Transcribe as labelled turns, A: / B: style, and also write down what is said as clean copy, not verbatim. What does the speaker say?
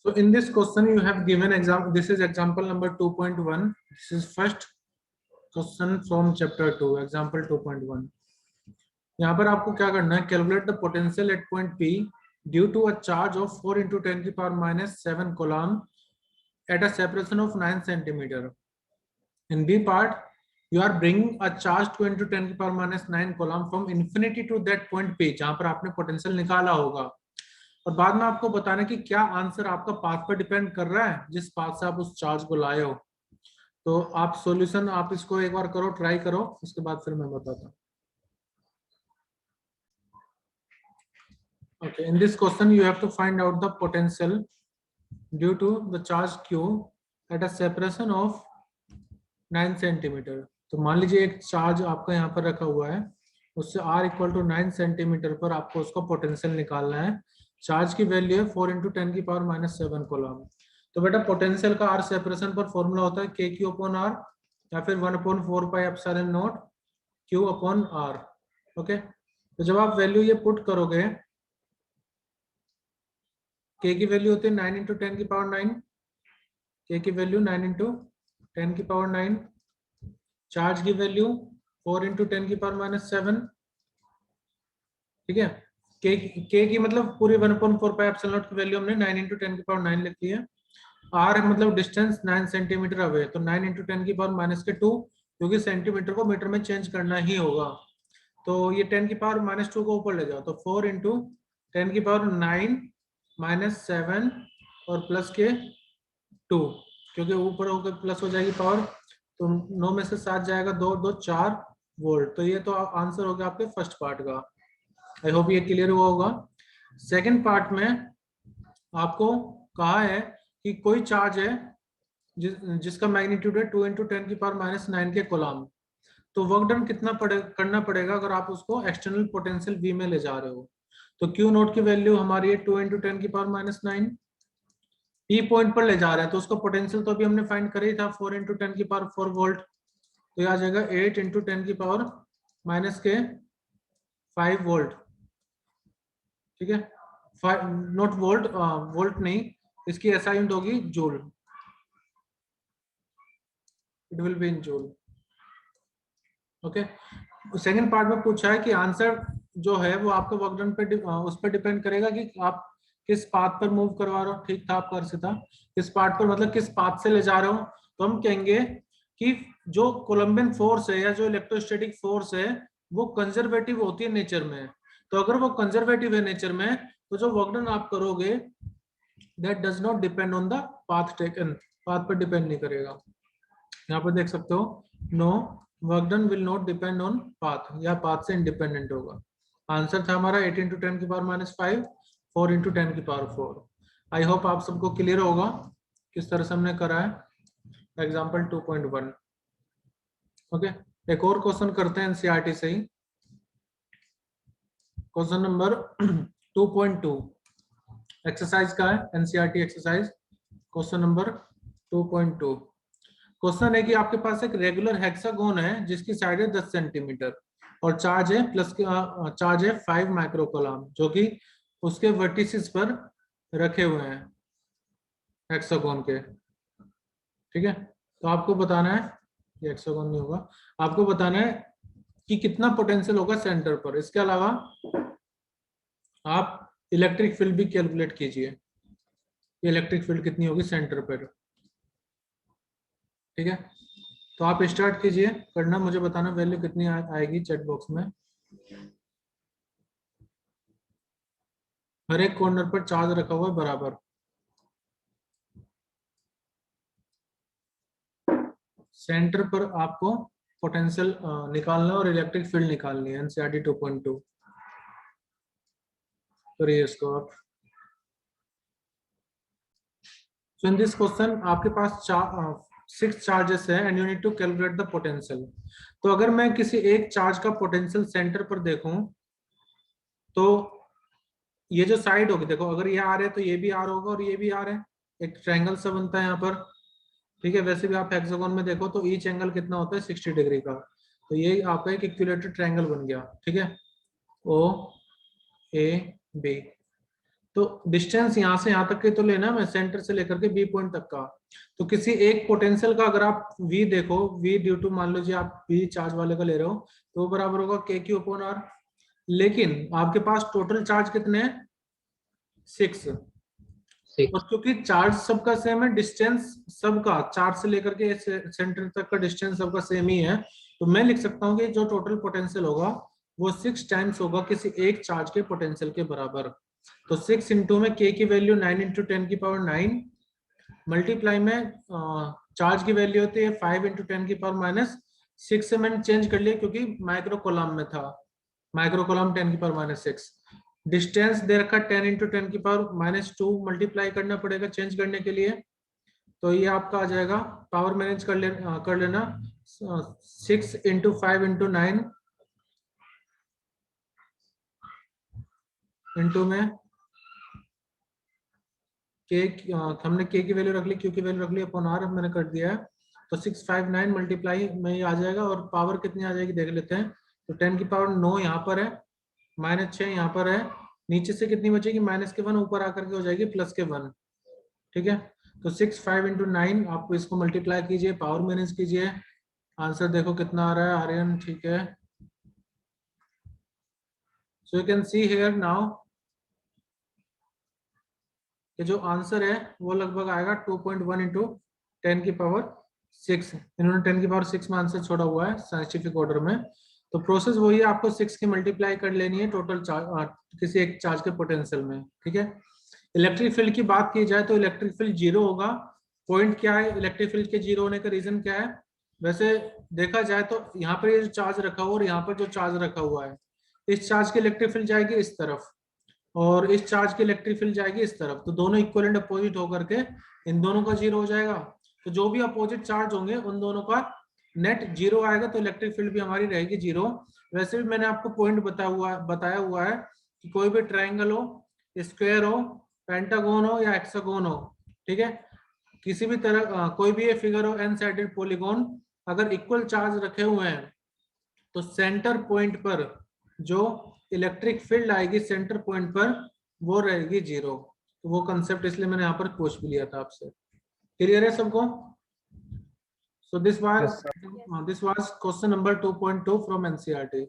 A: So in this question you have given example. This is example number 2.1. This is first question from chapter 2, example 2.1. यहाँ पर आपको क्या करना है, calculate the potential at point P due to a charge of 4 into 10 की power -7 coulomb at a separation of 9 centimeter. In B part, you are bringing a charge 2 into 10 की power -9 coulomb from infinity to that point P, जहां पर आपने potential निकाला होगा, और बाद में आपको बताना कि क्या आंसर आपका पाथ पर डिपेंड कर रहा है जिस पाथ से आप उस चार्ज को लाए हो। तो आप सॉल्यूशन आप इसको एक बार करो, ट्राई करो, उसके बाद फिर मैं बताता हूँ। Okay, in this question you have to find out the potential due to the charge Q at a separation of 9 centimetre. तो मान लीजिए एक चार्ज आपका यहाँ पर रखा हुआ है, उससे R इक्वल टू 9 सेंटीमीटर पर आपको उसका पोटेंशियल निकालना है। चार्ज की वैल्यू है 4 into 10 की पावर -7 कूलम। तो बेटा पोटेंशियल का R सेपरेशन पर फॉर्मूला होता है KQ अपॉन R या फिर 1/4 pi epsilon not Q upon R। Okay, तो जब आप वैल्यू ये पुट करोगे, K की वैल्यू होती है 9 into 10 की पावर 9, K की वैल्यू 9 into 10 की पावर 9, चार्ज की वैल्यू 4 into 10 की पावर -7, ठीक है। K की मतलब पूरी 1/4 पाई एप्सिलॉन नॉट की वैल्यू हमने 9 into 10 की पावर 9 लिखी है। R मतलब डिस्टेंस 9 सेंटीमीटर अवे, तो 9 into 10 की पावर -2, क्योंकि सेंटीमीटर को मीटर में चेंज करना ही होगा। तो ये 10 की पावर -2 को ऊपर ले जाओ, तो 4 into 10 की पावर 9 -7 और प्लस के 2, क्योंकि ऊपर होकर प्लस हो जाएगी पावर, तो 9 में से 7 जाएगा, 2 2 4 वोल्ट। तो ये तो आंसर हो गया आपके फर्स्ट पार्ट का। आई होप ये क्लियर हुआ होगा। सेकंड पार्ट में आपको कहा है कि कोई चार्ज है जिसका मैग्नीट्यूड है 2 into 10 की पावर -9 के कूलम। तो वर्क डन कितना करना पड़ेगा अगर आप उसको एक्सटर्नल पोटेंशियल V में ले जा रहे हो। तो Q नोट की वैल्यू हमारी है 2 into 10 की पावर -9, P पॉइंट पर ले जा रहे हैं तो उसका पोटेंशियल तो अभी हमने फाइंड कर ही था 4 into 10 की पावर 4 वोल्ट। तो ये आ जाएगा 8 into 10 की पावर -5 वोल्ट, ठीक है। नॉट वोल्ट, वोल्ट नहीं, इसकी SI यूनिट होगी joule, it will be in joule. Okay, second part में पूछा है कि आंसर जो है वो आपके वर्क डन पे उस पर डिपेंड करेगा कि आप किस पाथ पर मूव करवा रहे हो। ठीक था आपका अर्षिता, किस पाथ पर मतलब किस पाथ से ले जा रहे हो। तो हम कहेंगे कि जो कोलम्बियन फोर्स है या जो इलेक्ट्रोस्टैटिक फोर्स है वो कंजर्वेटिव होती है नेचर में। तो अगर वो कंजर्वेटिव है नेचर में, तो जो वर्क डन आप करोगे that does not depend on the path taken, path पर डिपेंड नहीं करेगा। यहाँ पर देख सकते हो, no work done will not depend on path, या पाथ से इंडिपेंडेंट होगा। आंसर था हमारा 8 into 10 की पावर -5, 4 into 10 की पावर 4। आई होप आप सबको क्लियर होगा किस तरह से हमने करा है एग्जाम्पल 2.1। ओके, एक और क्वेश्चन करते हैं एनसीईआरटी से ही। क्वेश्चन नंबर 2.2 एक्सरसाइज का है, NCERT exercise question number 2.2। Question है कि आपके पास एक रेगुलर हेक्सागोन है जिसकी साइड है 10 सेंटीमीटर और चार्ज है चार्ज है 5 माइक्रोकूलम, जो कि उसके वर्टिसेस पर रखे हुए हैं हेक्सागोन के, ठीक है। तो आपको बताना है, ये हेक्सागोन नहीं होगा, आपको बताना है कि कितना पोटेंशियल होगा सेंटर पर। इसके अलावा आप इलेक्ट्रिक फील्ड भी कैलकुलेट कीजिए, इलेक्ट्रिक फील्ड कितनी होगी सेंटर पर, ठीक है। तो आप स्टार्ट कीजिए करना, मुझे बताना वैल्यू कितनी आएगी चैट बॉक्स में। हर एक कॉर्नर पर चार्ज रखा हुआ है बराबर। सेंटर पर आपको पोटेंशियल निकालना और इलेक्ट्रिक फील्ड निकालनी है, एनसीईआरटी 2.2 करिए इसको आप। सो इन दिस क्वेश्चन आपके पास 6 चार्जेस है and you need to calculate the potential. तो अगर मैं किसी एक चार्ज का पोटेंशियल सेंटर पर देखूं, तो ये जो साइड होगी, देखो अगर ये आर है तो ये भी आर होगा और ये भी आर है, एक ट्रायंगल सा बनता है यहाँ पर, ठीक है। वैसे भी आप हेक्सागोन में देखो तो ईच एंगल कितना होता है 60 डिग्री का, तो ये आपका एक इक्विलेटरल ट्रायंगल बन गया, ठीक है, ओ ए बी। तो डिस्टेंस यहाँ से यहाँ तक के तो लेना मैं, सेंटर से लेकर के बी पॉइंट तक का। तो किसी एक पोटेंशियल का अगर आप v देखो, v ड्यू टू मान लीजिए आप v चार्ज वाले का ले रहे हो, तो वो बराबर होगा के क्यू अपॉन आर। लेकिन आपके पास टोटल चार्ज कितने हैं? 6। और क्योंकि चार्ज सबका सेम है, डिस्टेंस सबका चार्ज से लेकर के सेंटर तक का डिस्टेंस सबका सेम ही है, तो मैं लिख सकता हूँ कि जो टोटल पोटेंशियल होगा वो 6 टाइम्स होगा किसी एक चार्ज के पोटेंशियल के बराबर। तो 6 इंटू में के की वैल्यू 9 इंटू 10 की पावर 9, मल्टीप्लाई में चार्ज की वैल्यू होती है 5 इंटू 10 की पावर माइनस 6 से मैंने चेंज कर लिया क्योंकि माइक्रो कोलम में था, माइक्रो कोलम 10 की पावर माइनस 6। डिस्टेंस दे रखा 10 इंटू 10 की पावर माइनस 2, मल्टीप्लाई करना पड़ेगा चेंज करने के लिए, तो ये आपका आ जाएगा, पावर मैनेज कर लेना 6 इंटू 5 इंटू 9 इंटू में के, हमने के की वैल्यू रख ली, क्यू की वैल्यू रख ली, अपॉन आर मैंने कर दिया है। तो 659 मल्टीप्लाई में ये आ जाएगा, और पावर कितनी आ जाएगी देख लेते हैं। तो 10 की पावर 9 यहाँ पर है, माइनस 6 यहाँ पर है, नीचे से कितनी बचेगी माइनस के 1, ऊपर आकर के हो जाएगी प्लस के 1। ठीक है, तो 6 5 इंटू 9, आप इसको मल्टीप्लाई कीजिए, पावर मैनेज कीजिए, आंसर देखो कितना आ रहा है आर्यन। ठीक है, so you can see here now कि जो आंसर है वो लगभग आएगा 2.1 इंटू 10 की पावर 6। इन्होंने 10 की पावर 6 में आंसर छोड़ा हुआ है साइंटिफिक ऑर्डर में। तो प्रोसेस वही है, आपको 6 की मल्टीप्लाई कर लेनी है टोटल चार्ज किसी एक चार्ज के पोटेंशियल में। ठीक है, इलेक्ट्रिक फील्ड की बात की जाए तो इलेक्ट्रिक फील्ड जीरो होगा। पॉइंट क्या है इलेक्ट्रिक फील्ड के जीरो होने का रीजन क्या है? वैसे देखा जाए तो यहाँ पर ये जो चार्ज रखा हुआ और यहाँ पर जो चार्ज रखा हुआ है, इस चार्ज की इलेक्ट्रिक फील्ड जाएगी इस तरफ और इस चार्ज की इलेक्ट्रिक फील्ड जाएगी इस तरफ, तो दोनों इक्वल अपोजिट होकर के इन दोनों का जीरो हो जाएगा। तो जो भी अपोजिट चार्ज होंगे उन दोनों का नेट जीरो आएगा, तो इलेक्ट्रिक फील्ड भी हमारी रहेगी जीरो। वैसे भी मैंने आपको पॉइंट बताया हुआ है कि कोई भी ट्राइंगल हो, स्क्वायर हो, पेंटागोन हो या हेक्सागोन हो, ठीक है, किसी भी तरह कोई भी ये फिगर हो एन साइडेड पॉलीगॉन, अगर इक्वल चार्ज रखे हुए हैं तो सेंटर पॉइंट पर जो इलेक्ट्रिक फील्ड आएगी सेंटर पॉइंट पर वो रहेगी जीरो। तो वो कंसेप्ट इसलिए मैंने यहाँ पर पूछ भी लिया था आपसे। क्लियर है सबको? So this was question number 2.2 from NCERT.